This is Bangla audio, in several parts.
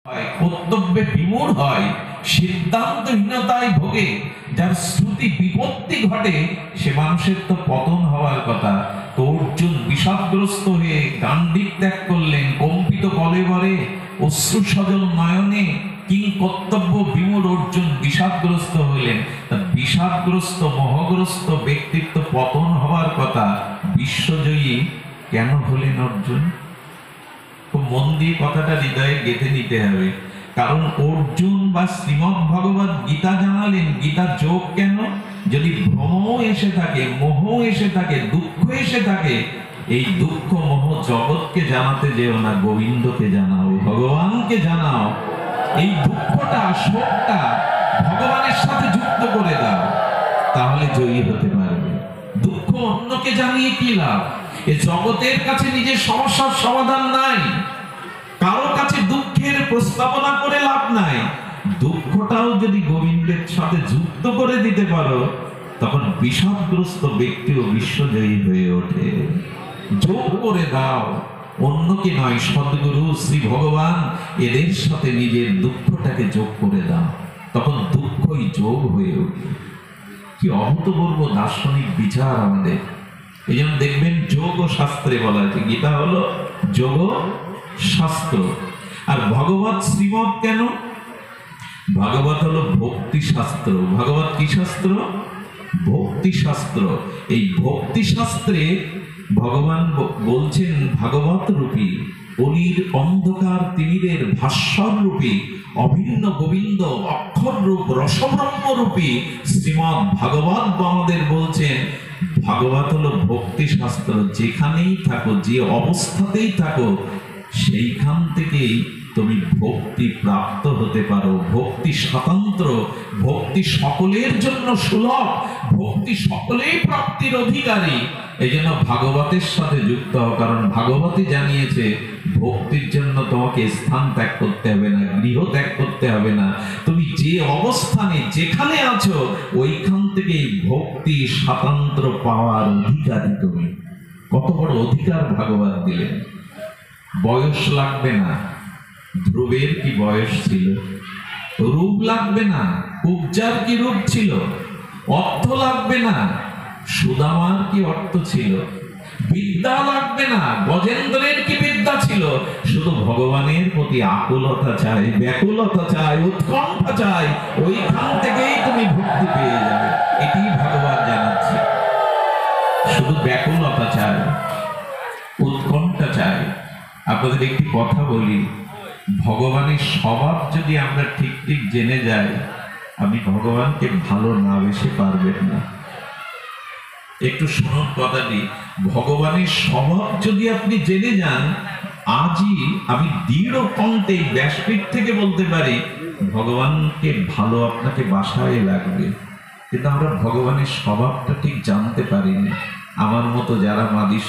কর্তব্যে বিমূঢ় হয়, সিদ্ধান্তহীনতায় ভোগে, যার শ্রুতি বিপত্তি ঘটে, সে মানুষের তো পতন হওয়ার কথা। তো অর্জুন বিষাদগ্রস্ত হয়ে গান্ডীব ত্যাগ করলেন, কম্পিত কলেবরে অশ্রু সজল নয়নে কিং কর্তব্য বিমূঢ় অর্জুন বিষাদগ্রস্ত হলেন। বিষাদগ্রস্ত মোহগ্রস্ত ব্যক্তিত্ব পতন হওয়ার কথা, বিশ্বজয়ী কেন হলেন অর্জুন? খুব মন দিয়ে কথাটা হৃদয়ে গেঁথে নিতে হবে। কারণ অর্জুন বা শ্রীমদ্ ভগবত গীতা জানালেন গীতা যোগ কেন? যদি ভ্রম এসে থাকে, মোহ এসে থাকে, দুঃখ এসে থাকে, এই দুঃখ মোহ জগৎকে জানাতে যেও না, গোবিন্দকে জানাও, ভগবানকে জানাও। এই দুঃখটা শোকটা ভগবানের সাথে যুক্ত করে দাও, তাহলে জয়ী হতে পারবে। দুঃখ অন্যকে জানিয়ে কি লাভ? এ জগতের কাছে নিজের সমস্যার সমাধান নাই, কারো কাছে দুঃখের প্রস্তাবনা করে লাভ নাই। দুঃখটাও যদি গোবিন্দের সাথে যুক্ত করে দিতে পারো, তখন বিষাদগ্রস্ত ব্যক্তিও বিশ্বজয়ী হয়ে ওঠে। যোগ করে দাও, অন্যকে নয়, সদ্গুরু শ্রী ভগবান এদের সাথে নিজের দুঃখটাকে যোগ করে দাও, তখন দুঃখই যোগ হয়ে ওঠে। কি অভূতপূর্ব দার্শনিক বিচার আমাদের। এই জন্য দেখবেন যোগ ও শাস্ত্রে বলা হয়েছে, গীতা হলো যোগ শাস্ত্র। আর ভগবত শ্রীমৎ কেন? ভাগবত হলো ভক্তি শাস্ত্র। ভাগবত কি শাস্ত্র? ভক্তি শাস্ত্র। এই ভক্তি শাস্ত্রে ভগবান বলছেন ভাগবত রূপী, অলির অন্ধকার তিমিরের ভাস্বর রূপী, অভিন্ন গোবিন্দ অক্ষর রূপ রসব্রহ্ম রূপী শ্রীমৎ ভাগবত আমাদের বলছেন ভাগবত হলো ভক্তি শাস্ত্র। যেখানেই থাকো, যে অবস্থাতেই থাকো, সেইখান থেকেই তুমি ভক্তি প্রাপ্ত হতে পারো। ভক্তি স্বতন্ত্র, ভক্তি সকলের জন্য সুলভ, ভক্তি সকলেই প্রাপ্তির অধিকারী। এই জন্য ভাগবতের সাথে যুক্ত হও, কারণ ভাগবতী জানিয়েছে ভক্তির জন্য তোমাকে স্থান ত্যাগ করতে হবে না, গৃহ ত্যাগ করতে হবে না। তুমি যে অবস্থানে যেখানে আছো, ওইখান থেকেই ভক্তি স্বাতন্ত্র পাওয়ার অধিকারী তুমি। কত বড় অধিকার ভাগবত দিলেন। বয়স লাগবে না, ধ্রুবের কি বয়স ছিল? রূপ লাগবে না, উপজার কি রূপ ছিল? অর্থ লাগবে না, সুদামার কি অর্থ ছিল? বিদ্যা লাগবে না, গজেন্দ্রের কি বিদ্যা ছিল? শুধু ভগবানের প্রতি আকুলতা চাই, ব্যাকুলতা চাই, উৎকণ্ঠা চাই, ওইখান থেকেই তুমি ভক্তি পেয়ে যাবে। এটি ভগবান জানাচ্ছে। শুধু ব্যাকুলতা চাই, উৎকণ্ঠা চাই। আপনাদের একটি কথা বলি, ভগবানের স্বভাব যদি আমরা ঠিক ঠিক জেনে যাই, আপনি ভগবানকে ভালো না বেশি পারবেন না। একটু শুনুন কথাটি, ভগবানের স্বভাব যদি আপনি জেনে যান, আজই আমি দৃঢ় কণ্ঠে ব্যাসপীঠ থেকে বলতে পারি ভগবানকে ভালো আপনাকে বাসায় লাগবে। কিন্তু আমরা ভগবানের স্বভাবটা ঠিক জানতে পারিনি। আমার মতো যারা মাদিস,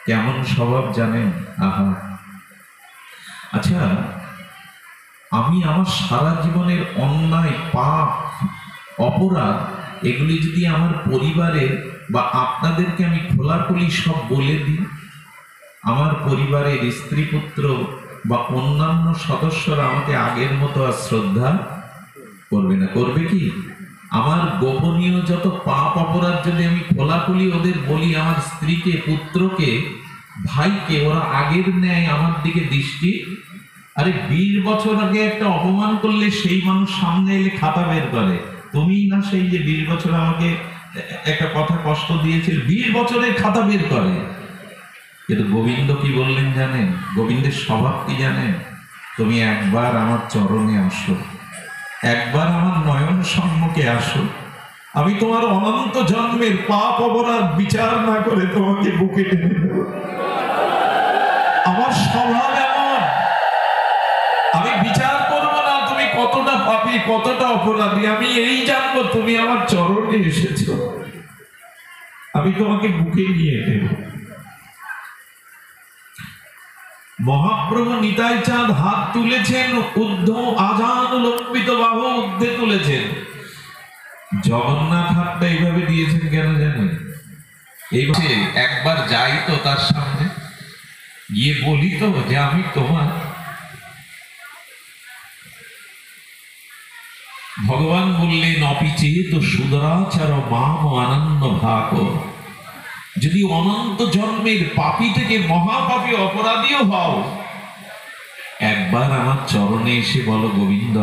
কেমন স্বভাব জানেন? আহা, আচ্ছা, আমি আমার সারা জীবনের অন্যায়, পাপ, অপরাধ, এগুলি যদি আমার পরিবারের বা আপনাদেরকে আমি খোলাখুলি সব বলে দিই, আমার পরিবারের স্ত্রী পুত্র বা অন্যান্য সদস্যরা আমাকে আগের মতো আর শ্রদ্ধা করবে না। করবে কি? আমার গোপনীয় যত পাপ অপরাধ যদি আমি খোলাখুলি ওদের বলি, আমার স্ত্রীকে, পুত্রকে, ভাইকে, ওরা আগের ন্যায় আমার দিকে দৃষ্টি। আরে 20 বছর আগে একটা অপমান করলে সেই মানুষ সামনে এলে খাতা বের করে, তুমি না সেই যে 20 বছর আমাকে একটা কথা কষ্ট দিয়েছিল, 20 বছরের খাতা বের করে। কিন্তু গোবিন্দ কি বললেন জানেন? গোবিন্দের স্বভাব কি জানেন? তুমি একবার আমার চরণে আসো, একবার আমার নয়ন সম্মুখে আসো, আমি তোমার অনন্ত জন্মের পাপ অপরাধ বিচার না করে তোমাকে বুকে টেনে নেব। আমার স্বভাব এমন, আমি বিচার করব না তুমি কতটা পাপী, কতটা অপরাধী। আমি এই জানবো তুমি আমার চরণে এসেছো, আমি তোমাকে বুকে নিয়ে নেব। মহাপ্রভু নিতাই চাঁদ হাত তুলেছেন, উদ্ধ আজান লম্বিত বাহু ঊর্ধ্বে তুলেছেন। জগন্নাথ হাতটা এইভাবে দিয়েছেন কেন জানেন? এইভাবে একবার যাই তো তার সামনে, গিয়ে বলি তো যে আমি তোমার, ভগবান বললেন অপিচেত সুদরাচার মাম আনন্দ ভাগ, যদি অনন্ত জন্মের পাপী থেকে মহাপাপী অপরাধীও হও, একবার আমার চরণে এসে বলো গোবিন্দ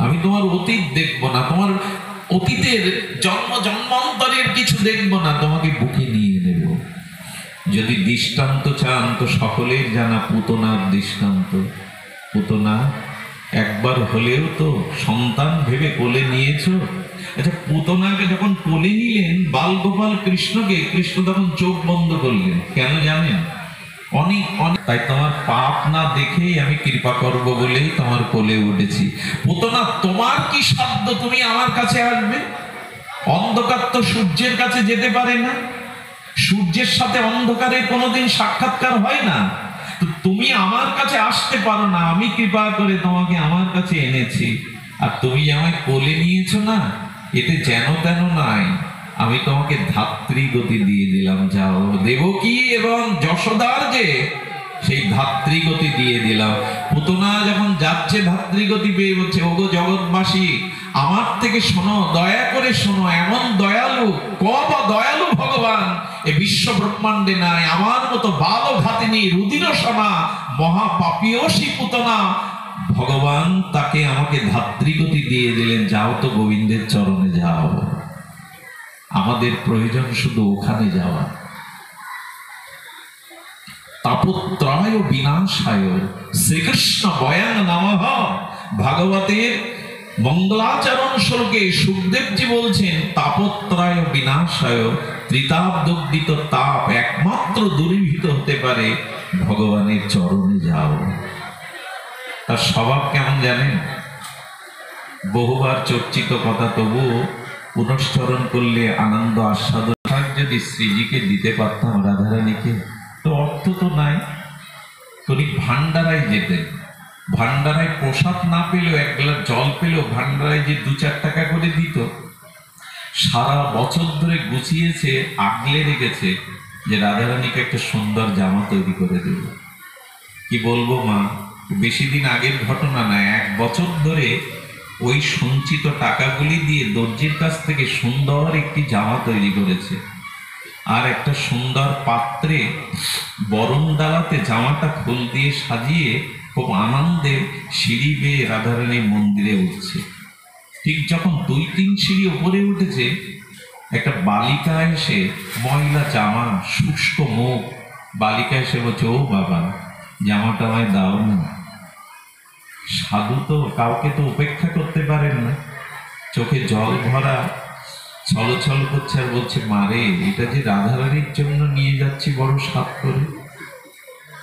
আমি তোমার অতীত দেখবো না, তোমার অতীতের জন্ম জন্মান্তরের কিছু দেখবো না, তোমাকে বুকে নিয়ে নেব। যদি দৃষ্টান্ত চান তো সকলের জানা পুতনার দৃষ্টান্ত। পুতনা একবার হলেও তো সন্তান ভেবে কোলে নিয়েছো। আচ্ছা, পুতনাকে যখন কোলে নিলেন বালগোপাল কৃষ্ণকে, কৃষ্ণ তখন চোখ বন্ধ করলেন, কেন জানেন? অনেক তাই তোমার পাপ না দেখেই আমি কৃপা করব বলেই তোমার কোলে উঠেছি। পুতনা, তোমার কি সাধ্য তুমি আমার কাছে আসবে? অন্ধকার তো সূর্যের কাছে যেতে পারে না, সূর্যের সাথে অন্ধকারের কোনোদিন সাক্ষাৎকার হয় না। তো তুমি আমার কাছে আসতে পারো না, আমি কৃপা করে তোমাকে আমার কাছে এনেছি। আর তুমি আমায় কোলে নিয়েছো না, এতে যেন তেন নাই, আমি তোমাকে ধাত্রী গতি দিয়ে দিলাম। যাও, দেবকী এবং যশোদার যে সেই ধাত্রী গতি দিয়ে দিলাম। পুতনা যখন যাচ্ছে ধাত্রী গতি পেয়ে বলছে, ওগো জগৎবাসী, আমার থেকে শোনো, দয়া করে শোনো, এমন দয়ালু কবা দয়ালু ভগবান এ বিশ্ব ব্রহ্মাণ্ডে নাই। আমার মতো বালঘাতিনী রুদির সনা মহাপাপীয়সী পুতনা, ভগবান তাকে আমাকে ধাত্রী গতি দিয়ে দিলেন। যাও তো গোবিন্দের চরণে যাও, আমাদের প্রয়োজন শুধু ওখানে যাওয়া। তাপত্রয় বিনাশায় শ্রীকৃষ্ণ বয়ান নমঃ। ভাগবতের মঙ্গলাচরণ শ্লোকে সুখদেবজি বলছেন, তাপত্রয় বিনাশায়, ত্রিতাপদগ্ধিত তাপ একমাত্র দূরীভূত হতে পারে ভগবানের চরণে যাও। তার স্বভাব কেমন জানেন? বহুবার চর্চিত কথা, তবুও পুনশ্চরণ করলে আনন্দ আস্বাদন। যদি শ্রীজিকে দিতে পারতাম রাধারানীকে, তো অর্থ তো নাই, তিনি ভান্ডারায় যেতেন। ভান্ডারায় প্রসাদ না পেলেও, এক গ্লাস জল পেলেও ভান্ডারায় যে 2-4 টাকা করে দিত, সারা বছর ধরে গুছিয়েছে, আগলে রেখেছে যে রাধারানীকে একটা সুন্দর জামা তৈরি করে দেব। কি বলবো মা, বেশি দিন আগের ঘটনা না, 1 বছর ধরে ওই সঞ্চিত টাকাগুলি দিয়ে দর্জির কাছ থেকে সুন্দর একটি জামা তৈরি করেছে। আর একটা সুন্দর পাত্রে বরণ ডালাতে জামাটা ফুল দিয়ে সাজিয়ে খুব আনন্দে সিঁড়ি বেয়ে রাধারানীর মন্দিরে উঠছে। ঠিক যখন 2-3 সিঁড়ি উপরে উঠেছে, একটা বালিকা এসে, ময়লা জামা, শুষ্ক মুখ, বালিকা এসে বলছে, ও বাবা, জামাটা আমায় দাও না। সাধু তো কাউকে তো উপেক্ষা করতে পারেন না, চোখে জল ভরা, ছলছল করছে, আর বলছে, মারে, এটা যে রাধারানীর জন্য নিয়ে যাচ্ছি বড় সাত করে।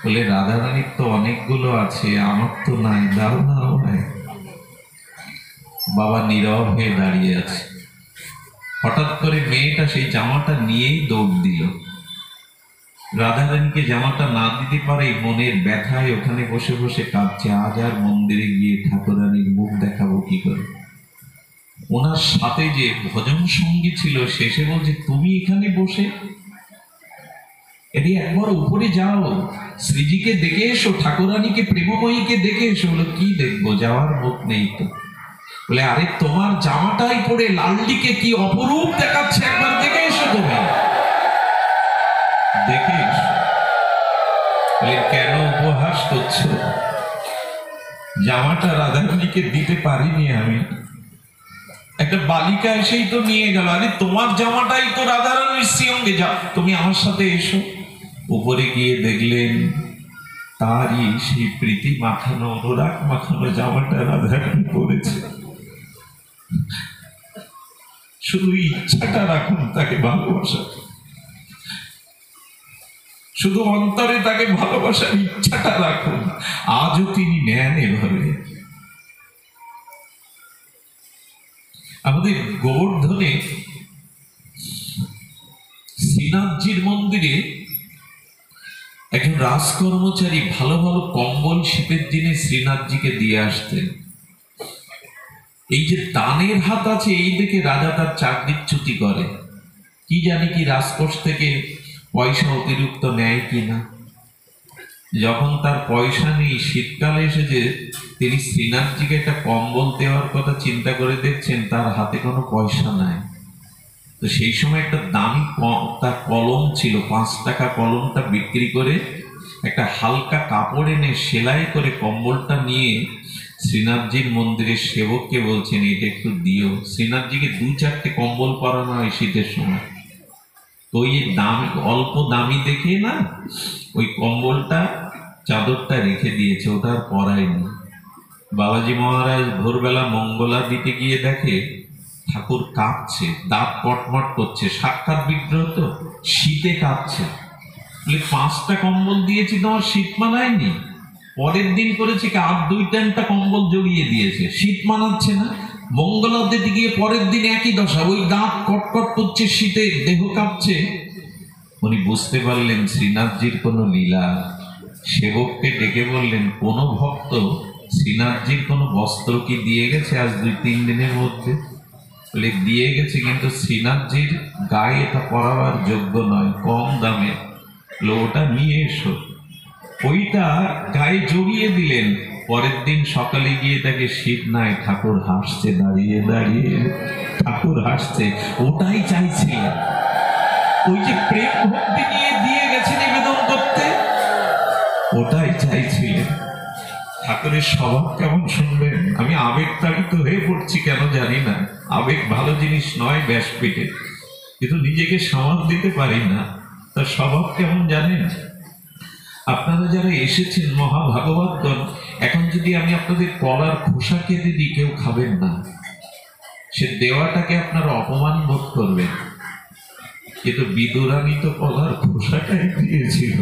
বলে, রাধারানীর তো অনেকগুলো আছে, আমার তো নাই, দাও না আমায়। বাবা নীরব হয়ে দাঁড়িয়ে আছে। হঠাৎ করে মেয়েটা সেই জামাটা নিয়েই দৌড় দিল। রাধারানীকে জামাটা না দিতে পারে মনের ব্যথায় ওখানে বসে বসে কাঁদছে। আজ আর মন্দিরে গিয়ে ঠাকুরানীর মুখ দেখাবো কি করে? ওনার সাথে যে ভজন সঙ্গী ছিল, শেষে বলছে, তুমি এখানে বসে, এটি একবার উপরে যাও, শ্রীজিকে দেখে এসো, ঠাকুরানীকে প্রেমময়ীকে দেখে এসো। বলে, কি দেখবো, যাওয়ার মুখ নেই তো। বলে, আরে তোমার জামাটাই পরে লালডিকে কি অপরূপ দেখাচ্ছে, একবার দেখে এসো। তুমি দেখে এসো। বলে, কেন উপহাস করছো? জামাটা রাধারানীকে দিতে পারিনি আমি, একটা বালিকা এসেই তো নিয়ে গেল। আরে তোমার জামাটাই তো রাধারানীর সঙ্গে, যা, তুমি আমার সাথে এসো। উপরে গিয়ে দেখলেন তারই সেই প্রীতি মাখানো, অনুরাগ মাখানো জামাটা রাধারানী পরেছে। শুধু ইচ্ছাটা রাখুন তাকে ভালোবাসা, শুধু অন্তরে তাকে ভালোবাসার ইচ্ছাটা রাখুন, আজও তিনি নেন এভাবে। আমাদের গোবর্ধনে শ্রীনাথজির মন্দিরে একজন রাজকর্মচারী ভালো ভালো কম্বল শীতের দিনে শ্রীনাথজিকে দিয়ে আসতেন। এই যে দানের হাত আছে, এই দেখে রাজা তার চাকরিচ্যুতি করে। কি জানি কি রাজকোষ থেকে পয়সা অতিরিক্ত নেয় কিনা। যখন তার পয়সা নেই, শীতকালে এসেছে, তিনি শ্রীনাথজিকে একটা কম্বল দেওয়ার কথা চিন্তা করে দেখছেন, তার হাতে কোনো পয়সা নাই। তো সেই সময় একটা দামি তার কলম ছিল, 5 টাকা কলমটা বিক্রি করে একটা হালকা কাপড় এনে সেলাই করে কম্বলটা নিয়ে শ্রীনাথজির মন্দিরের সেবককে বলছেন, এটা একটু দিও। শ্রীনাথজিকে 2-4টে কম্বল পরানো হয় শীতের সময়। তো ওই দামি, অল্প দামি দেখে না ওই কম্বলটা, চাদরটা রেখে দিয়েছে, ওটা আর পরায়নি। বাবাজি মহারাজ ভোরবেলা মঙ্গলা দিতে গিয়ে দেখে ঠাকুর কাঁপছে, দাঁত পটমট করছে, সাক্ষাৎ বিগ্রহ তো, শীতে কাঁপছে। 5টা কম্বল দিয়েছি, তোমার শীত মানায়নি? পরের দিন করেছে কি, আর 2-3টা কম্বল জড়িয়ে দিয়েছে, শীত মানাচ্ছে না। মঙ্গলা দিতে গিয়ে পরের দিন একই দশা, ওই দাঁত কটকট করছে, শীতে দেহ কাঁপছে। উনি বুঝতে পারলেন শ্রীনাথজির কোনো লীলা। সেবককে ডেকে বললেন, কোন ভক্ত শ্রীনাথজির কোনো বস্ত্র কি দিয়ে গেছে আজ 2-3 দিনের মধ্যে? বলে দিয়ে গেছে, কিন্তু শ্রীনাথজির গায়ে এটা পরাবার যোগ্য নয়, কম দামে, ওটা নিয়ে এসো। ওইটা গায়ে জড়িয়ে দিলেন। পরের দিন সকালে গিয়ে তাকে শীত নাই, ঠাকুর হাসছে, দাঁড়িয়ে দাঁড়িয়ে ঠাকুর হাসছে। ওটাই চাইছিলেন, ওই যে প্রেম ভক্তি নিয়ে দিয়ে গেছে নিবেদন করতে, ওটাই চাইছিলেন। ঠাকুরের স্বভাব কেমন শুনবেন? আমি আবেগ তাড়িত হয়ে পড়ছি কেন জানি না। আবেগ ভালো জিনিস নয় ব্যাসপীঠে, কিন্তু নিজেকে সামাল দিতে পারি না। তার স্বভাব কেমন জানেন? আপনারা যারা এসেছেন মহাভাগবতগণ, এখন যদি আমি আপনাদের কলার খোসা কেটে দিই, কেউ খাবেন না, সে দেওয়াটাকে আপনারা অপমান বোধ করবেন। কিন্তু বিদুরানী তো কলার খোসাটাই দিয়েছিল।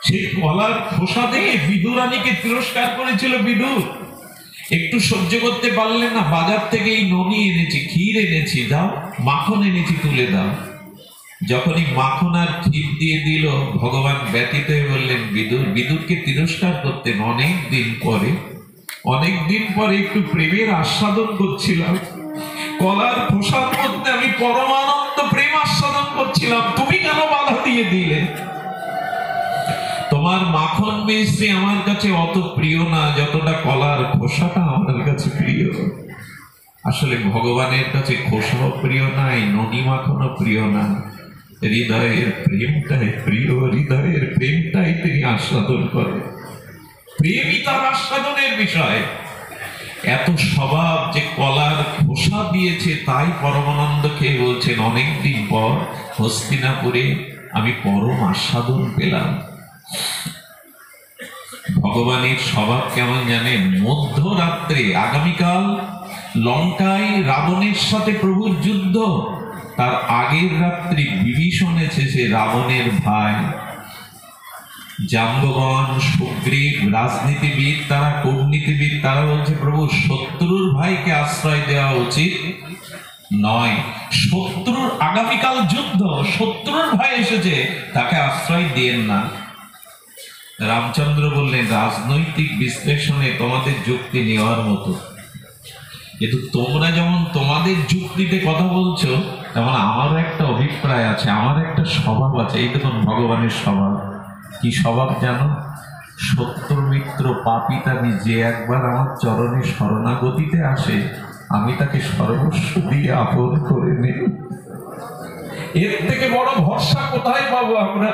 সেই কলার খোসা থেকে বিদুরানীকে তিরস্কার করেছিল বিদুর। একটু সহ্য করতে পারলেন না, বাজার থেকে এই ননি এনেছি, ক্ষীর এনেছি, দাও, মাখন এনেছি, তুলে দাও। যখনই মাখন আর ক্ষীর দিয়ে দিল, ভগবান ব্যতীত হয়ে বললেন, বিদুর। বিদুরকে তিরস্কার করতেন। অনেক দিন পরে একটু প্রেমের আস্বাদন করছিলাম, কলার খোসার মধ্যে আমি পরমানন্দ প্রেম আস্বাদন করছিলাম, তুমি কেন বাধা দিয়ে দিলে? তোমার মাখন মিষ্টি আমার কাছে অত প্রিয় না, যতটা কলার খোসাটা আমার কাছে প্রিয়। আসলে ভগবানের কাছে খোসাও প্রিয় নাই, ননি মাখনও প্রিয় না, হৃদয়ের প্রেমটাই প্রিয়। হৃদয়ের প্রেমটাই তিনি আস্বাদন করেন, প্রেমই তার আস্বাদনের বিষয়। এত স্বভাব যে কলার খোসা দিয়েছে, তাই পরমানন্দ খেয়ে বলছেন, অনেকদিন পর হস্তিনাপুরে আমি পরম আস্বাদন পেলাম। ভগবানের স্বভাব কেমন জানেন? মধ্যরাত্রে, আগামীকাল লঙ্কায় রাবণের সাথে প্রভুর যুদ্ধ, তার আগের রাত্রি বিভীষণ এসেছে, রাবণের ভাই। জাম্ববান, সুগ্রীব, রাজনীতিবিদ, তারা কূটনীতিবিদ, তারা বলছে, প্রভু শত্রুর ভাইকে আশ্রয় দেওয়া উচিত নয়, শত্রুর, আগামীকাল যুদ্ধ, শত্রুর ভাই এসেছে, তাকে আশ্রয় দিয়েন না। রামচন্দ্র বললেন, রাজনৈতিক বিশ্লেষণে তোমাদের যুক্তি নেওয়ার মতো, কিন্তু তোমরা যেমন তোমাদের যুক্তিতে কথা বলছো, তেমন আমারও একটা অভিপ্রায় আছে, আমার একটা স্বভাব আছে। এই দেখুন ভগবানের স্বভাব। কি স্বভাব জানো? শত্রু মিত্র পাপিতানি যে একবার আমার চরণে শরণাগতিতে আসে, আমি তাকে সর্বস্ব দিয়ে আপন করে নিই। এর থেকে বড় ভরসা কোথায় পাবো আমরা?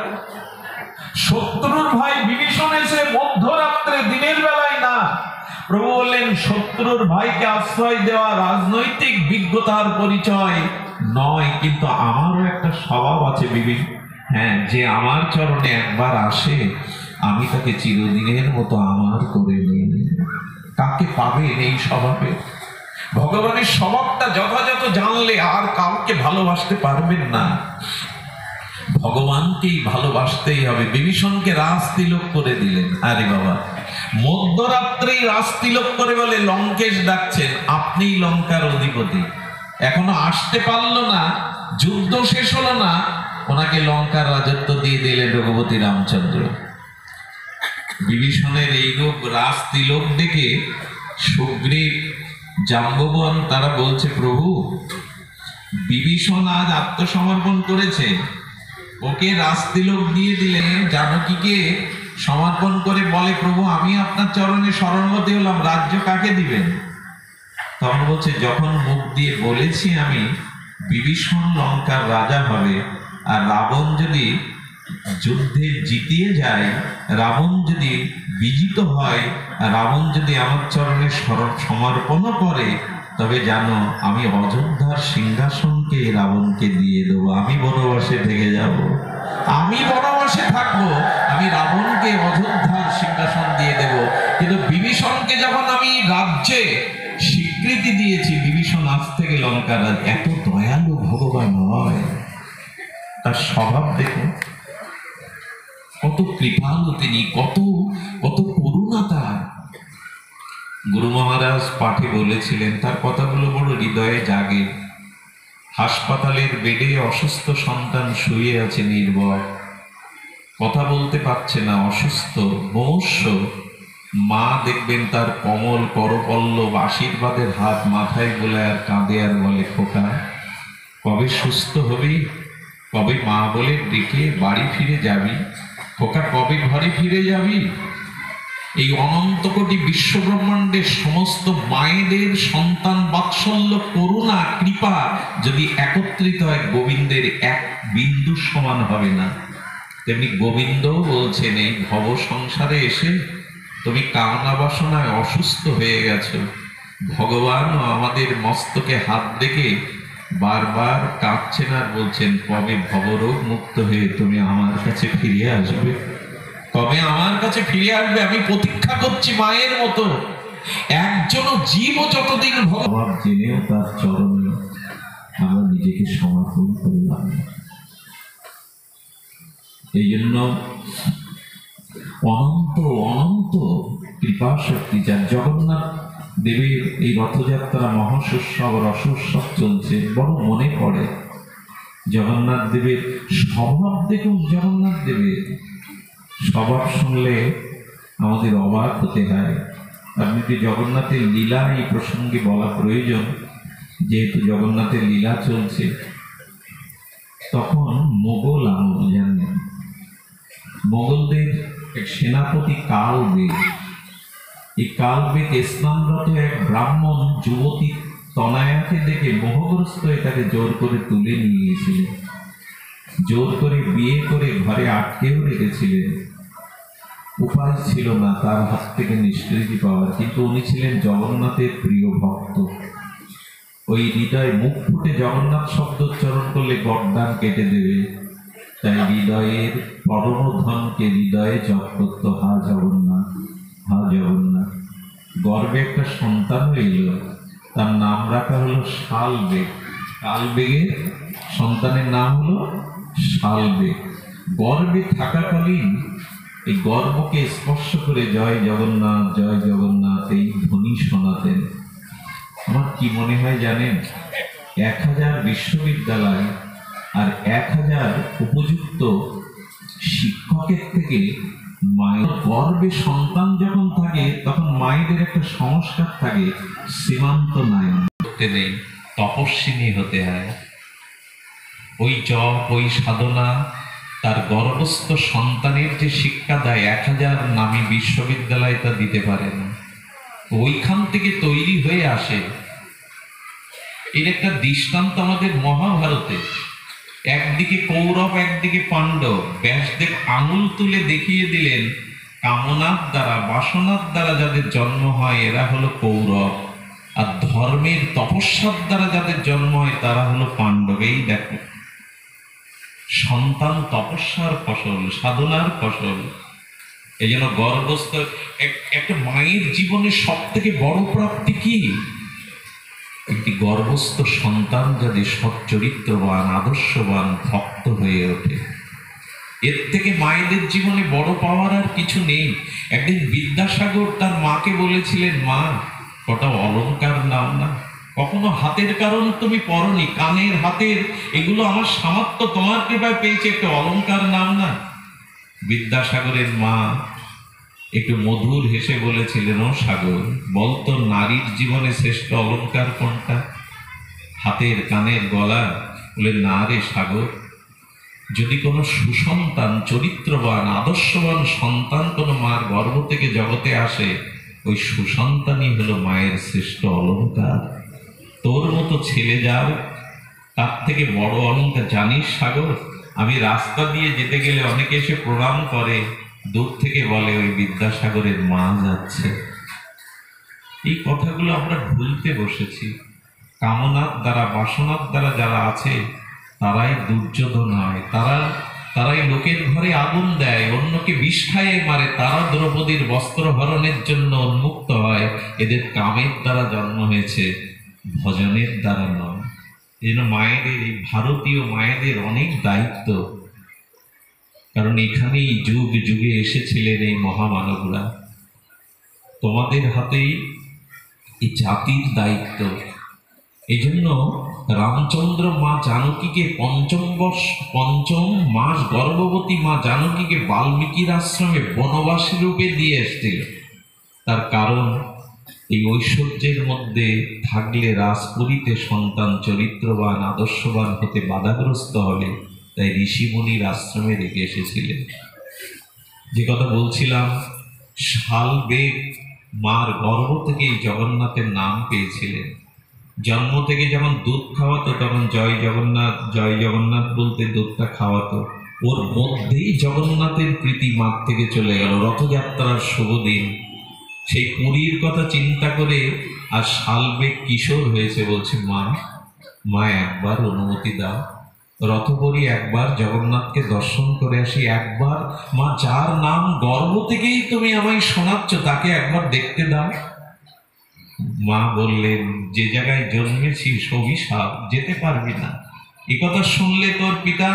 শত্রুর ভাই বিভীষণ এসে মধ্যরাত্রে, দিনের বেলায় না। প্রভু বললেন, শত্রুর ভাইকে আশ্রয় দেওয়া রাজনৈতিক বিজ্ঞতার পরিচয় নয়, কিন্তু আমারও একটা স্বভাব আছে বিভীষণ, হ্যাঁ, যে আমার চরণে একবার আসে, আমি তাকে চিরদিনের মতো আমার করে নিই। কাকে পাবেন এই স্বভাবে? ভগবানের স্বভাবটা যথাযথ জানলে আর কাউকে ভালোবাসতে পারবেন না, ভগবানকেই ভালোবাসতেই হবে। বিভীষণকে রাজ তিলক করে দিলেন। আরে বাবা, মধ্যরাত্রেই রাজ তিলক করে বলে লঙ্কেশ ডাকছেন, আপনিই লঙ্কার অধিপতি। এখনো আসতে পারলো না, যুদ্ধ শেষ হলো না, ওনাকে লঙ্কার রাজত্ব দিয়ে দিলেন রঘুপতি রামচন্দ্র। বিভীষণের এইরূপ রাজ তিলক দেখে সুগ্রীব, জাম্ববান তারা বলছে, প্রভু বিভীষণ আজ আত্মসমর্পণ করেছে, ওকে রাজতিলক দিয়ে দিলে জানকীকে সমর্পণ করে বলে, প্রভু আমি আপনার চরণে শরণাগত হলাম, রাজ্য কাকে দিবেন? তখন বলছে, যখন মুখ দিয়ে বলেছি আমি বিভীষণ লঙ্কার রাজা হবে, আর রাবণ যদি যুদ্ধে জিতিয়ে যায়, রাবণ যদি বিজিত হয়, আর রাবণ যদি আমার চরণে সমর্পণ করে, তবে জানো আমি অযোধ্যার সিংহাসনকে রাবণকে দিয়ে দেবো, আমি বনবাসে থেকে যাব, আমি বনবাসে থাকবো, আমি রাবণকে অযোধ্যার সিংহাসন দিয়ে দেব। কিন্তু বিভীষণকে যখন আমি রাজ্যে স্বীকৃতি দিয়েছি, বিভীষণ আজ থেকে লঙ্কার রাজ। এত দয়ালু ভগবান হয়, তার স্বভাব দেখুন, কত কৃপালু তিনি, কত কত করুণা তার। গুরু মহারাজ পাঠে বলেছিলেন, তার কথাগুলো বড় হৃদয়ে জাগে। হাসপাতালের বেডে অসুস্থ সন্তান শুয়ে আছে নির্ভর, কথা বলতে পারছে না, অসুস্থ মুমূর্ষ। মা দেখবেন তার কমল করপল্লব আশীর্বাদের হাত মাথায় বলে আর কাঁদে আর বলে, খোকা কবে সুস্থ হবি, কবে মা বলে ডেকে বাড়ি ফিরে যাবি, খোকা কবে ঘরে ফিরে যাবি। এই অনন্ত কোটি বিশ্বব্রহ্মাণ্ডের সমস্ত মায়েদের সন্তান বাৎসল্য করুণা কৃপা যদি একত্রিত হয়, গোবিন্দের এক বিন্দু সমান হবে না। তেমনি গোবিন্দ বলছেন, এই ভব সংসারে এসে তুমি কামনা বাসনায় অসুস্থ হয়ে গেছো, ভগবান আমাদের মস্তকে হাত রেখে বারবার কাঁদছেন আর বলছেন, কবে ভবরোগ মুক্ত হয়ে তুমি আমার কাছে ফিরে আসবে, কবে আমার কাছে ফিরে আসবে, আমি প্রতীক্ষা করছি মায়ের মতো। একজন জীব যতদিন ভগবান জেনেও তার চরণে আমরা নিজেকে সমর্পণ করলাম। এই জন্য অনন্ত অনন্ত কৃপা শক্তি, যার জগন্নাথ দেবের এই রথযাত্রা মহাসুৎসব রসোৎসব চলছে, বড় মনে পড়ে জগন্নাথ দেবের স্বভাব। দেখুন জগন্নাথ দেবের স্বভাব শুনলে আমাদের অবাক হতে হয়। আপনি যদি জগন্নাথের লীলা এই প্রসঙ্গে বলা প্রয়োজন, যেহেতু জগন্নাথের লীলা চলছে। তখন মোগল আমল, জানেন মোগলদের এক সেনাপতি কালবেগ, এই কালবেগ স্নানরত এক ব্রাহ্মণ যুবতী তনয়াকে দেখে মোহগ্রস্ত হয়ে তাকে জোর করে তুলে নিয়ে গিয়েছিলেন, জোর করে বিয়ে করে ঘরে আটকেও রেখেছিলেন। উপায় ছিল না তার হাত থেকে নিষ্কৃতি পাওয়ার, কিন্তু উনি ছিলেন জগন্নাথের প্রিয় ভক্ত। ওই হৃদয় মুখ ফুটে জগন্নাথ শব্দ উচ্চারণ করলে গর্দান কেটে দেবে, তাই হৃদয়ের পরম ধনকে হৃদয়ে জপ করত, হা জগন্নাথ, হা জগন্নাথ। গর্বে একটা সন্তান হইল, তার নাম রাখা হলো শালবেগ। কালবেগের সন্তানের নাম হলো শালবেগ। গর্বে থাকাকালীন এই গর্বকে স্পর্শ করে জয় জগন্নাথ, জয় জগন্নাথ এই ধ্বনি শোনাতেন। আমার কি মনে হয় জানেন, 1000 বিশ্ববিদ্যালয় আর 1000 উপযুক্ত শিক্ষকের থেকে মায়ের গর্বে সন্তান যখন থাকে, তখন মায়েদের একটা সংস্কার থাকে, সীমান্ত নাই করতে নেই, তপস্বিনী হতে হয়। ওই জপ, ওই সাধনা তার গর্ভস্থ সন্তানের যে শিক্ষা দেয়, 1000 নামী বিশ্ববিদ্যালয় তা দিতে পারে না। ওইখান থেকে তৈরি হয়ে আসে। এর একটা দৃষ্টান্ত আমাদের মহাভারতে, একদিকে কৌরব একদিকে পাণ্ডব। ব্যাসদেব আঙুল তুলে দেখিয়ে দিলেন, কামনার দ্বারা বাসনার দ্বারা যাদের জন্ম হয় এরা হলো কৌরব, আর ধর্মের তপস্যার দ্বারা যাদের জন্ম হয় তারা হলো পাণ্ডব। এই দেখো, সন্তান তপস্যার ফসল, সাধনার ফসল। এই জন্য গর্ভস্থ একটা মায়ের জীবনে সব থেকে বড় প্রাপ্তি কি? একটি গর্ভস্থ সন্তান যদি সচ্চরিত্রবান, আদর্শবান ভক্ত হয়ে ওঠে, এর থেকে মায়েদের জীবনে বড় পাওয়ার আর কিছু নেই। একদিন বিদ্যাসাগর তার মাকে বলেছিলেন, মা কটা অলংকার নাও না, কখনো হাতের কারণ তুমি পরনি, কানের হাতের এগুলো আমার সামর্থ্য তোমার কৃপায় পেয়েছে, একটা অলংকার নাও না। বিদ্যাসাগরের মা একটু মধুর হেসে বলেছিলেন, ও সাগর বলতো নারীর জীবনে শ্রেষ্ঠ অলংকার কোনটা? হাতের, কানের, গলা? বলে না রে সাগর, যদি কোনো সুসন্তান, চরিত্রবান, আদর্শবান সন্তান কোনো মার গর্ভ থেকে জগতে আসে, ওই সুসন্তানই হলো মায়ের শ্রেষ্ঠ অলংকার। তোর মতো ছেলে যার, তার থেকে বড় অলংকার জানিস সাগর? আমি রাস্তা দিয়ে যেতে গেলে অনেকে এসে প্রণাম করে, দূর থেকে বলে ওই বিদ্যাসাগরের মা যাচ্ছে। এই কথাগুলো আমরা ভুলতে বসেছি। কামনার দ্বারা, বাসনার দ্বারা যারা আছে তারাই দুর্যোধন হয়, তারাই লোকের ঘরে আগুন দেয়, অন্যকে বিষ খাইয়ে মারে, তারা দ্রৌপদীর বস্ত্রহরণের জন্য উন্মুক্ত হয়। এদের কামের দ্বারা জন্ম হয়েছে, ভজনের দ্বারা নয়। এই জন্য মায়েদের, এই ভারতীয় মায়েদের অনেক দায়িত্ব, কারণ এখানেই যুগ যুগে এসেছিলেন এই মহামানবরা। তোমাদের হাতেই এই জাতির দায়িত্ব। এই জন্য রামচন্দ্র মা জানকীকে পঞ্চম মাস গর্ভবতী মা জানকীকে বাল্মীকির আশ্রমে বনবাসী রূপে দিয়ে এসেছিল। তার কারণ, এই ঐশ্বর্যের মধ্যে থাকলে রাজপুরীতে সন্তান চরিত্রবান, আদর্শবান হতে বাধাগ্রস্ত হবে, তাই ঋষিমুনির আশ্রমে রেখে এসেছিলেন। যে কথা বলছিলাম, শালবেগ মার গর্ভ থেকেই জগন্নাথের নাম পেয়েছিলেন। জন্ম থেকে যখন দুধ খাওয়াতো তখন জয় জগন্নাথ, জয় জগন্নাথ বলতে দুধটা খাওয়াতো। ওর মধ্যেই জগন্নাথের প্রীতি মার থেকে চলে গেল। রথযাত্রার শুভ দিন, সেই পুরীর কথা চিন্তা করে আর শালবেগ কিশোর হয়েছে, বলছে মা একবার অনুমতি দাও, রথ করি, একবার জগন্নাথকে দর্শন করে আসি, একবার মা যার নাম গর্ভ থেকেই তুমি আমায় শোনাচ্ছ তাকে একবার দেখতে দাও। মা বললেন, যে জায়গায় জন্মেছি অভিশাপ, যেতে পারবি না। এ কথা শুনলে তোর পিতা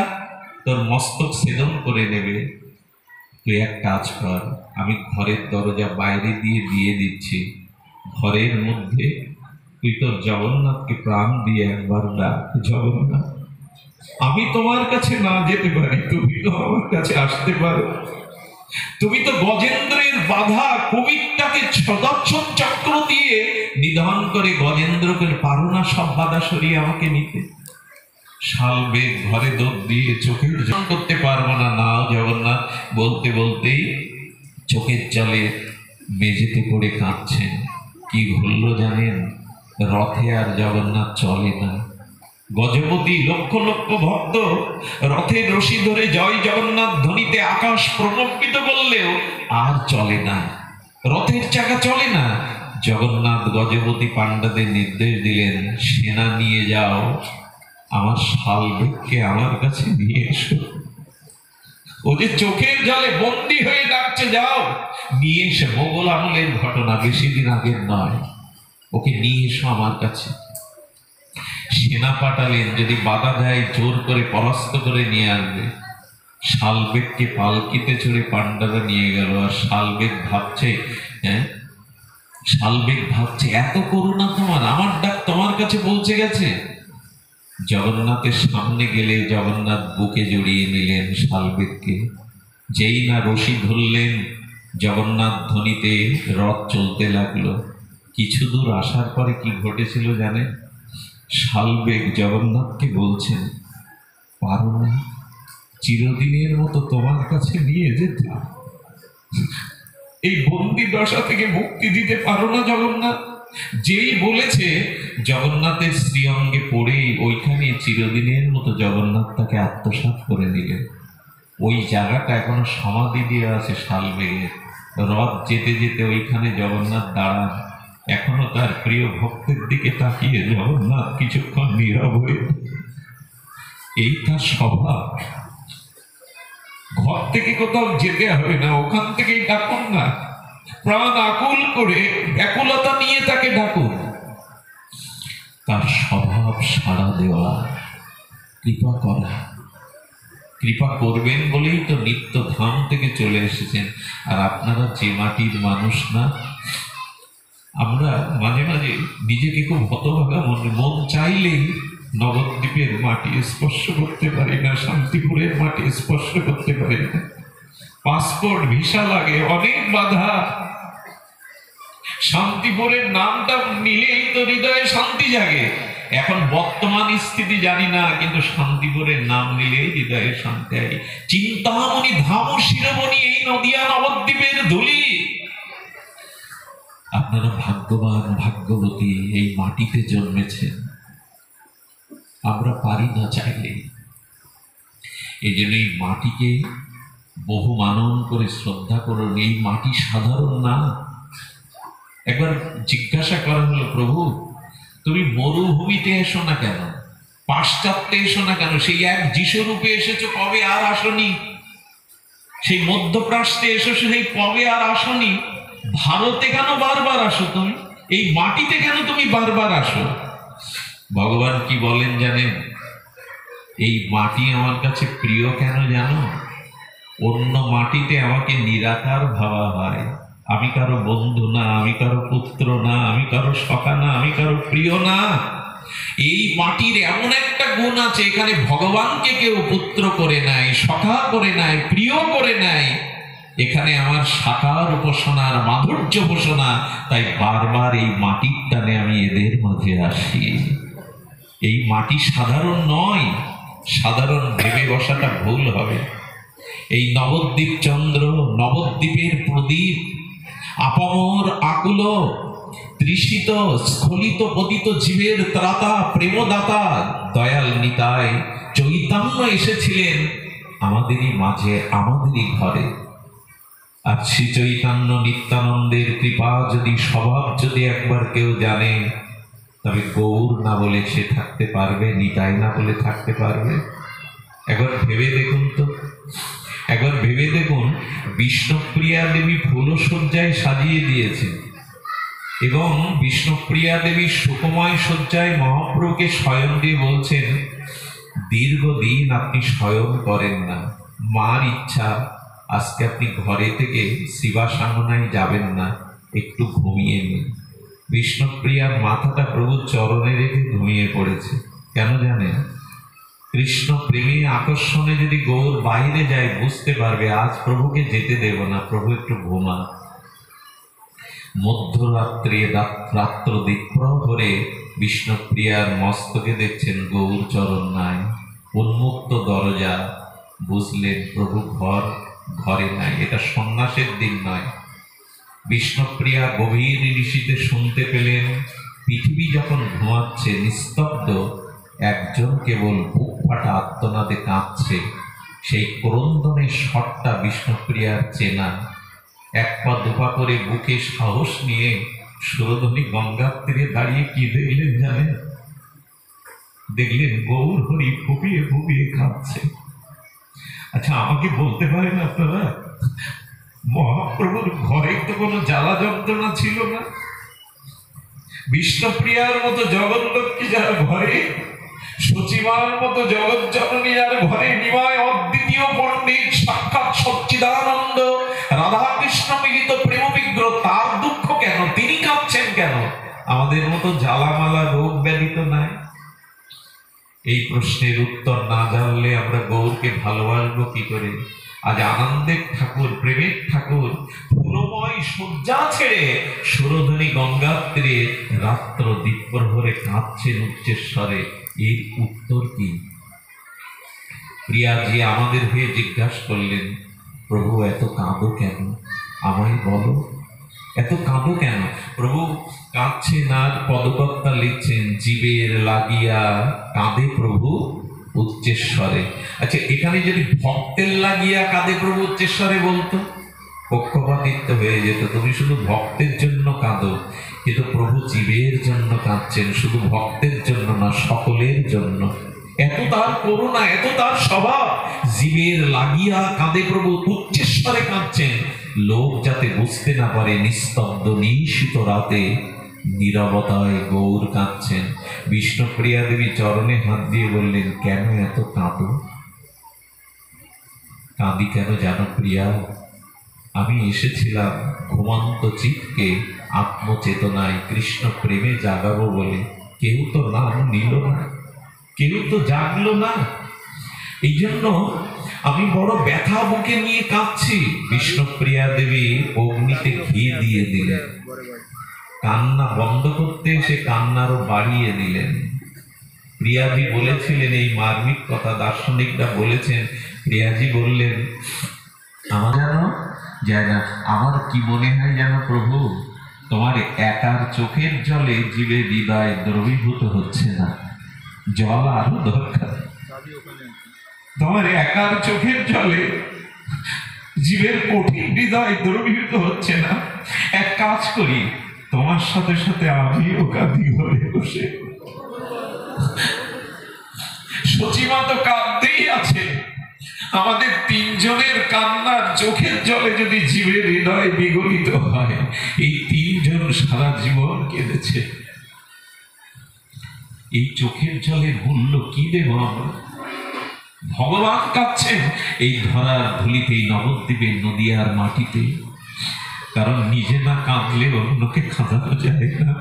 তোর মস্তক ছেদন করে নেবে। তুই এক কাজ কর, আমি ঘরের দরজা বাইরে দিয়ে দিচ্ছি, ঘরের মধ্যে তুই তোর জগন্নাথকে প্রাণ দিয়ে একবার ডাক, জগন্নাথ আমি তোমার কাছে না যেতে পারি, তুমি তো আমার কাছে আসতে পারো। তুমি তো গজেন্দ্রের বাধা কবিরটাকে সদর্শন চক্র দিয়ে নিধন করে গজেন্দ্রকে পারো না সব বাধা সরিয়ে আমাকে নিতে। শালবেগ ঘরে দৌড় দিয়ে চোখের জল করতে পারবো না, নাও জগন্নাথ বলতে বলতেই চোখের জলে মেঝেতে পড়ে কাঁদছেন। কি ঘুরল জানেন? রথে আর জগন্নাথ চলে না। গজপতি লক্ষ লক্ষ ভক্ত রথের রশি ধরে জয় জগন্নাথ ধ্বনিতে আকাশ প্রকম্পিত করলেও আর চলে না, রথের চাকা চলে না। জগন্নাথ গজপতি পাণ্ডাদের নির্দেশ দিলেন, সেনা নিয়ে যাও, আমার শালবেগকে আমার কাছে নিয়ে এসো। ও যে চোখের জলে বন্দী হয়ে ডাকছে, যাও নিয়ে এসে, মোগল আমলের ঘটনা, বেশি দিন আগের নয়, ওকে নিয়ে এসো আমার কাছে। সেনা পাঠালেন, যদি বাধা দেয় জোর করে পরাস্ত করে নিয়ে আসবে। শালবেগকে পালকিতে চড়ে পাণ্ডারা নিয়ে গেল। আর শালবেগ ভাবছে এত করুণা তোমার, আমার ডাক তোমার কাছে পৌঁছে গেছে। জগন্নাথের সামনে গেলে জগন্নাথ বুকে জড়িয়ে নিলেন শালবেগকে। যেই না রশি ধরলেন, জগন্নাথ ধ্বনিতে রথ চলতে লাগলো। কিছু দূর আসার পরে কি ঘটেছিল জানেন? শালবেগ জগন্নাথকে বলছেন, পারো না চিরদিনের মতো তোমার কাছে নিয়ে যেতে? এই বন্দি দশা থেকে মুক্তি দিতে পারো না জগন্নাথ? যেই বলেছে, জগন্নাথের শ্রীঅঙ্গে পড়েই ওইখানে চিরদিনের মতো জগন্নাথ তাকে আত্মসাৎ করে নিলেন। ওই জায়গাটা এখনো সমাধি দিয়ে আছে শালবেগের। রথ যেতে যেতে ওইখানে জগন্নাথ দাঁড়ান, এখনো তার প্রিয় ভক্তের দিকে তাকিয়ে জগন্নাথ কিছুক্ষণ নীরব হয়ে। এই তার স্বভাব। ঘর থেকে কোথাও যেতে হবে না, ওখান থেকেই ডাকুন না, প্রাণ আকুল করে ব্যাকুলতা নিয়ে তাকে ডাকুন। তার স্বভাব সাড়া দেওয়া, কৃপা করা। কৃপা করবেন বলেই তো নিত্য ধাম থেকে চলে এসেছেন। আর আপনারা যে মাটির মানুষ না, আমরা মাঝে মাঝে নিজেকে খুব হতভাগা মন চাইলেই নবদ্বীপের মাটি স্পর্শ করতে পারি না, শান্তিপুরের মাটি স্পর্শ করতে পারি না। পাসপোর্ট ভিসা লাগে, অনেক বাধা। শান্তিপুরের নামটা নিলেই তো হৃদয়ে শান্তি জাগে, এখন বর্তমান স্থিতি জানি না, কিন্তু শান্তিপুরের নাম নিলে হৃদয়ে শান্তি হয়। চিন্তামণি ধাম শিরোমণি এই নদিয়া নবদ্বীপের ধুলি। আপনারা ভাগ্যবান, ভাগ্যবতী, এই মাটিতে জন্মেছেন। আমরা পারি না চাইলে। এই জন্য এই মাটিকে বহু মানন করে শ্রদ্ধা করুন। এই মাটি সাধারণ না। একবার জিজ্ঞাসা করা হলো, প্রভু তুমি মরুভূমিতে এসো না কেন, পাশ্চাত্যে এসো না কেন? সেই এক যিশু রূপে এসেছো, কবে আর আসনি? সেই মধ্যপ্রাচ্যে এসো, সেই কবে আর আসনি? ভারতে কেন বারবার আসো তুমি? এই মাটিতে কেন তুমি বারবার আসো? ভগবান কি বলেন জানেন? এই মাটি আমার কাছে প্রিয় কেন জানো? অন্য মাটিতে আমাকে নিরাকার ভাবা হয়। আমি কারো বন্ধু না, আমি কারো পুত্র না, আমি কারো সখা না, আমি কারো প্রিয় না। এই মাটির এমন একটা গুণ আছে, এখানে ভগবানকে কেউ পুত্র করে নাই, সখা করে নাই, প্রিয় করে নাই। এখানে আমার সাকার উপাসনার মাধুর্য উপাসনা। তাই বারবার এই মাটির টানে আমি এদের মাঝে আসি। এই মাটি সাধারণ নয়। সাধারণ ভেবে বসাটা ভুল হবে। এই নবদ্বীপ চন্দ্র, নবদ্বীপের প্রদীপ, আপামর আকুল তৃষিত স্খলিত পতিত জীবের ত্রাতা, প্রেমদাতা দয়াল নিতাই চৈতন্য এসেছিলেন আমাদেরই মাঝে, আমাদেরই ঘরে। আর শ্রী চৈতন্য নিত্যানন্দের কৃপা যদি, স্বভাব যদি একবার কেউ জানে, তবে গৌর না বলে সে থাকতে পারবে? নিতাই না বলে থাকতে পারবে? একবার ভেবে দেখুন তো, একবার ভেবে দেখুন। বিষ্ণুপ্রিয়া দেবী ফুলশয্যায় সাজিয়ে দিয়েছেন এবং বিষ্ণুপ্রিয়া দেবীর সুখময় শয্যায় মহাপ্রভুকে শয়ন দিয়ে বলছেন, দীর্ঘদিন আপনি শয়ন করেন না, মার ইচ্ছা আজকে আপনি ঘরে থেকে শিবাসাঙ্গনায় যাবেন না, একটু ঘুমিয়ে নিন। বিষ্ণুপ্রিয়ার মাথাটা প্রভুর চরণে রেখে ঘুমিয়ে পড়েছে। কেন জানেন? কৃষ্ণ প্রেমে আকর্ষণে যদি গৌর বাইরে যায়, বুঝতে পারবে আজ প্রভুকে যেতে দেব না, প্রভু একটু ঘুমা। মধ্যরাত্রে রাত্র দিকপ্রহরে বিষ্ণুপ্রিয়ার মস্তকে দেখছেন গৌর চরণ নাই, উন্মুক্ত দরজা। বুঝলেন প্রভু ঘরে নাই। এটা সন্ন্যাসের দিন নয়। বিষ্ণুপ্রিয়া গভীর নিশীথে শুনতে পেলেন, পৃথিবী যখন ঘুমাচ্ছে নিস্তব্ধ, একজন কেবল বুক ফাটা আত্মনাদে কাঁদছে। সেই ক্রন্দনের স্বরটা বিষ্ণুপ্রিয়ার চেনা। এক পা দুপা করে বুকে সাহস নিয়ে সুরধনী গঙ্গার তীরে দাঁড়িয়ে কি দেখলেন জানেন? দেখলেন গৌর হরি ফুপিয়ে ফুপিয়ে কাঁদছে। আচ্ছা, আমাকে বলতে পারেন আপনারা, মহাপ্রভুর ঘরে তো কোনো জ্বালা যন্ত্রণা ছিল না? বিষ্ণুপ্রিয়ার মতো জগৎলক্ষ্মী যার ঘরে, সচিমার মতো জগৎ জননী যার ঘরে, নিমায় অদ্বিতীয় পণ্ডিত সাক্ষাৎ সচ্চিদানন্দ রাধাকৃষ্ণ মিলিত প্রেম বিগ্রহ, তার দুঃখ কেন? তিনি কাঁদছেন কেন? আমাদের মতো জ্বালামালা রোগ ব্যাধি তো নাই। এই প্রশ্নের উত্তর না জানলে আমরা গৌরকে ভালোবাসবো কি করে? আজ আনন্দের ঠাকুর, প্রেমের ঠাকুর ফুলময় শয্যা ছেড়ে সুরধনী গঙ্গার তীরে রাত্র দ্বীপ্রহরে কাঁদছেন উচ্চেশ্বরে। এর উত্তর কি? প্রিয়াজি আমাদের হয়ে জিজ্ঞাসা করলেন, প্রভু এত কাঁদো কেন? আমায় বলো, এত কাঁদো কেন? প্রভু কাঁদছেন আর পদকর্তা লিখছেন, জীবের লাগিয়া কাঁদে প্রভু উচ্চেশ্বরে। আচ্ছা, এখানে যদি ভক্তের লাগিয়া কাঁদে প্রভু উচ্চেশ্বরে বলতো, পক্ষপাতিত্ব হয়ে যেত। তুমি শুধু ভক্তের জন্য কাঁদো, কিন্তু প্রভু জীবের জন্য কাঁদছেন, শুধু ভক্তের জন্য না, সকলের জন্য। এত তার করুণা, এত তার স্বভাব। জীবের লাগিয়া কাঁদে প্রভু উচ্চেশ্বরে কাঁদছেন, লোক যাতে বুঝতে না পারে নিস্তব্ধ নিশীত রাতে নীরবতায় গৌর কাঁদছেন। বিষ্ণুপ্রিয়া দেবী চরণে হাত দিয়ে বললেন, কেন এত কাঁদো? কাঁদি কেন জানো প্রিয়া? আমি এসেছিলাম ঘুমন্ত চিত্তকে আত্মচেতনায় কৃষ্ণ প্রেমে জাগাবো বলে। কেউ তো নাম নিল না, কেউ তো জাগলো না। এই জন্য আমি বড় ব্যথা বুকে নিয়ে কাঁদছি। বিষ্ণুপ্রিয়া দেবী অগ্নিতে ঘি দিয়ে দিলেন। কান্না বন্ধ করতে এসে কান্নারও বাড়িয়ে দিলেন। প্রিয়াজি বলেছিলেন এই মার্মিক কথা, দার্শনিকরা বলেছেন। প্রিয়াজি বললেন, আমার জানো যায় না, আমার কি মনে হয় জানো প্রভু, তোমার একার চোখের জলে জীবের হৃদয় দ্রবীভূত হচ্ছে না, জল আরো দরকার। তোমার একার চোখের জলে জীবের কঠিন হৃদয় দ্রবীভূত হচ্ছে না। এক কাজ করি, তোমার সাথে সাথে আমিও কাঁদি ঘরে বসে। সচিমা তো কাঁদতেই আছে। আমাদের তিনজনের কান্নার চোখের জলে যদি জীবের হৃদয় বিগলিত হয়, এই তিনজন সারা জীবন কেঁদেছে, এই চোখের জলের মূল্য কি দেব আমরা? ভগবান কাঁদছেন এই ধরার ধুলিতে, এই নবদ্বীপের নদিয়ার মাটিতে। কারণ নিজে না কাঁদলে অন্যকে কাঁদানো যায় না।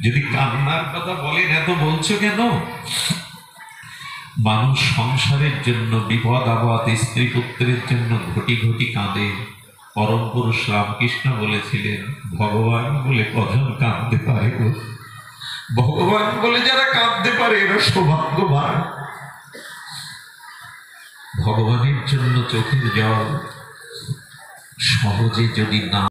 যদি কান্নার কথা বলেন, এত বলছো কেন? মানুষ সংসারের জন্য, বিপদ আপদ, স্ত্রী পুত্রের জন্য ঘটি ঘটি কাঁদে। পরম পুরুষ রামকৃষ্ণ বলেছিলেন, ভগবান বলে কজন কাঁদতে পারে গো? ভগবান বলে যারা কাঁদতে পারে এরা সৌভাগ্যবান। ভগবানের জন্য চোখের জল সহজে যদি না